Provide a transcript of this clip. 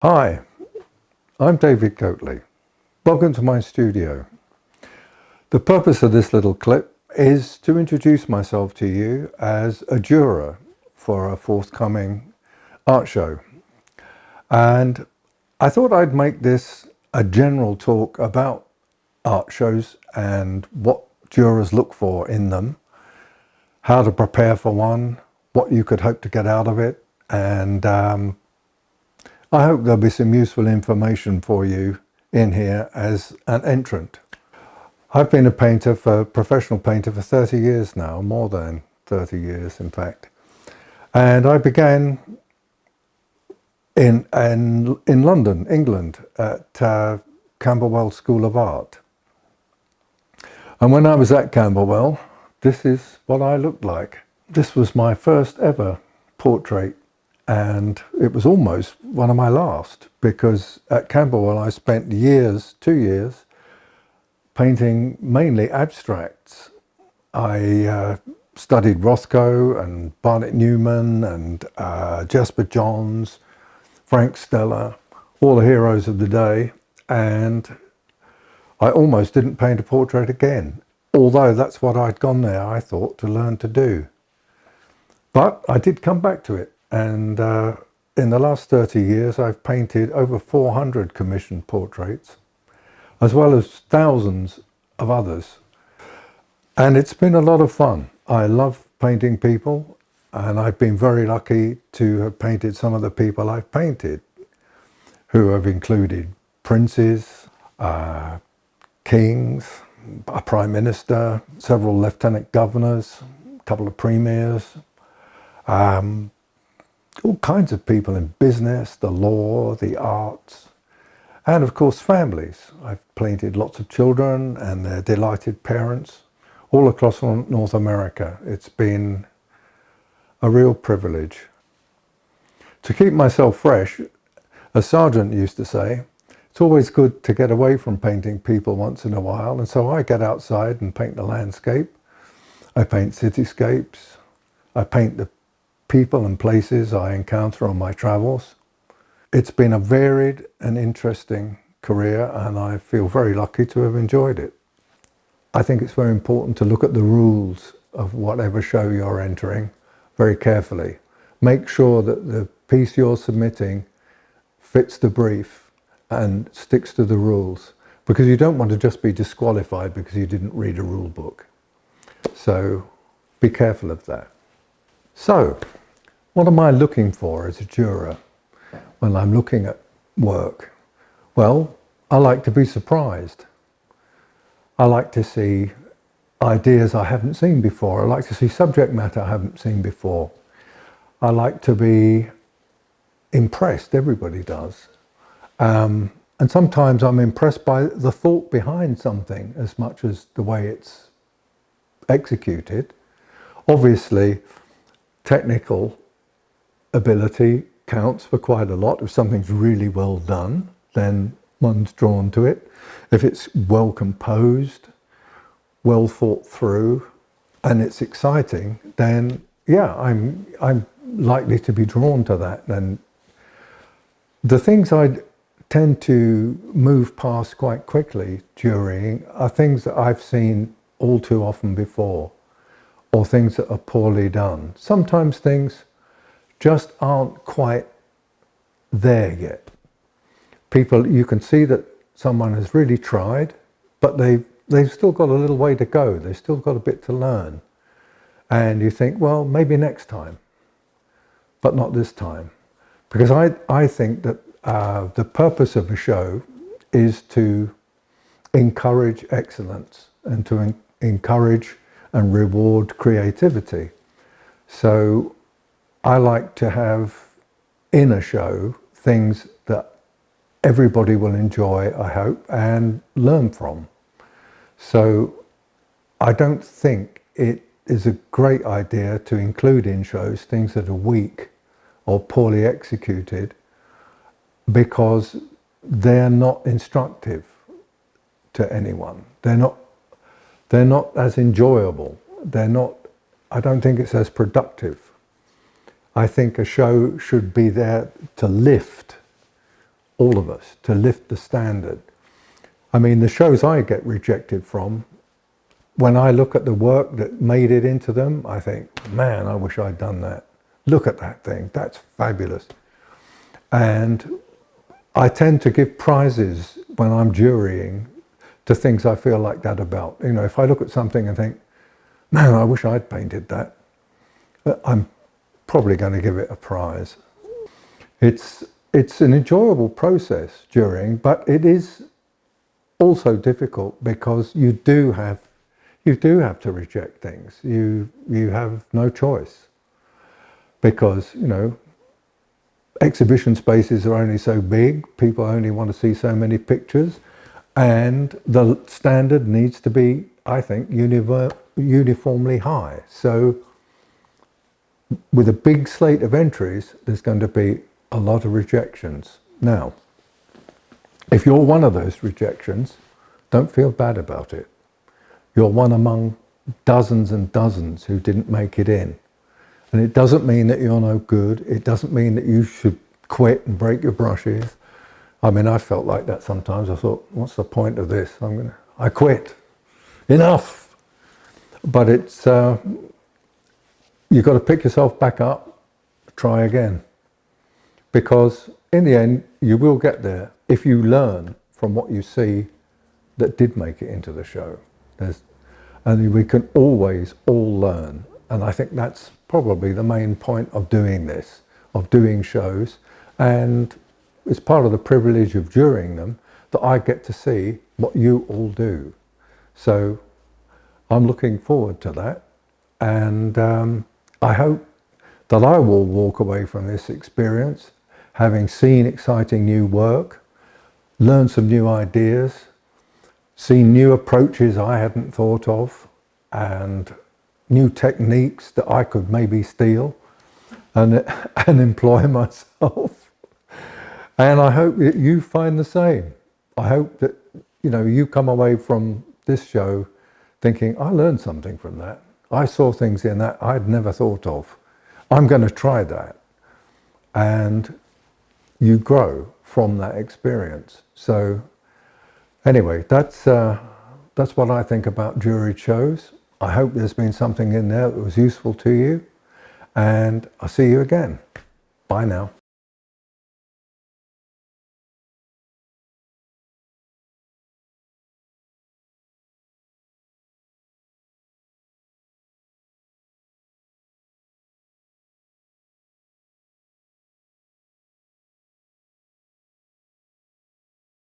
Hi, I'm David Goatley. Welcome to my studio. The purpose of this little clip is to introduce myself to you as a juror for a forthcoming art show. And I thought I'd make this a general talk about art shows and what jurors look for in them, how to prepare for one, what you could hope to get out of it, and I hope there'll be some useful information for you in here as an entrant. I've been a professional painter for 30 years now, more than 30 years in fact. And I began in London, England, at Camberwell School of Art. And when I was at Camberwell, this is what I looked like. This was my first ever portrait, and it was almost one of my last, because at Camberwell I spent 2 years, painting mainly abstracts. I studied Rothko and Barnett Newman and Jasper Johns, Frank Stella, all the heroes of the day, and I almost didn't paint a portrait again, although that's what I'd gone there, I thought, to learn to do. But I did come back to it, and in the last 30 years I've painted over 400 commissioned portraits, as well as thousands of others. And it's been a lot of fun. I love painting people, and I've been very lucky to have painted some of the people I've painted, who have included princes, kings, a prime minister, several lieutenant governors, a couple of premiers, all kinds of people in business, the law, the arts, and of course families. I've painted lots of children and their delighted parents all across North America. It's been a real privilege. To keep myself fresh, as Sargent used to say, it's always good to get away from painting people once in a while, and so I get outside and paint the landscape. I paint cityscapes. I paint the people and places I encounter on my travels. It's been a varied and interesting career, and I feel very lucky to have enjoyed it. I think it's very important to look at the rules of whatever show you're entering very carefully. Make sure that the piece you're submitting fits the brief and sticks to the rules, because you don't want to just be disqualified because you didn't read a rule book. So be careful of that. So, what am I looking for as a juror when I'm looking at work? Well, I like to be surprised. I like to see ideas I haven't seen before. I like to see subject matter I haven't seen before. I like to be impressed. Everybody does. And sometimes I'm impressed by the thought behind something as much as the way it's executed. Obviously, technical ability counts for quite a lot. If something's really well done, then one's drawn to it. If it's well composed, well thought through, and it's exciting, then yeah, I'm likely to be drawn to that. And the things I tend to move past quite quickly during are things that I've seen all too often before, or things that are poorly done. Sometimes things just aren't quite there yet. People, you can see that someone has really tried, but they've still got a little way to go. They've still got a bit to learn. And you think, well, maybe next time, but not this time. Because I think that the purpose of a show is to encourage excellence and to encourage and reward creativity. So I like to have in a show things that everybody will enjoy, I hope, and learn from. So I don't think it is a great idea to include in shows things that are weak or poorly executed, because they're not instructive to anyone. They're not as enjoyable. I don't think it's as productive. I think a show should be there to lift all of us, to lift the standard. I mean, the shows I get rejected from, when I look at the work that made it into them, I think, man, I wish I'd done that. Look at that thing, that's fabulous. And I tend to give prizes when I'm jurying to things I feel like that about. You know, if I look at something and think, man, I wish I'd painted that, I'm probably going to give it a prize. It's an enjoyable process, jurying, but it is also difficult because you do have to reject things. You have no choice, because, you know, exhibition spaces are only so big, people only want to see so many pictures, and the standard needs to be, I think, uniformly high. So with a big slate of entries, there's going to be a lot of rejections. Now, if you're one of those rejections, don't feel bad about it. You're one among dozens and dozens who didn't make it in. And it doesn't mean that you're no good. It doesn't mean that you should quit and break your brushes. I mean, I felt like that sometimes. I thought, what's the point of this? I quit. Enough. But it's, you've got to pick yourself back up, try again. Because in the end, you will get there if you learn from what you see that did make it into the show. And we can always all learn. And I think that's probably the main point of doing this, of doing shows. And it's part of the privilege of jurying them that I get to see what you all do. So I'm looking forward to that. And I hope that I will walk away from this experience having seen exciting new work, learned some new ideas, seen new approaches I hadn't thought of, and new techniques that I could maybe steal and employ myself. And I hope that you find the same. I hope that, you know, you come away from this show thinking, I learned something from that. I saw things in that I'd never thought of. I'm going to try that. And you grow from that experience. So anyway, that's what I think about juried shows. I hope there's been something in there that was useful to you, and I'll see you again. Bye now.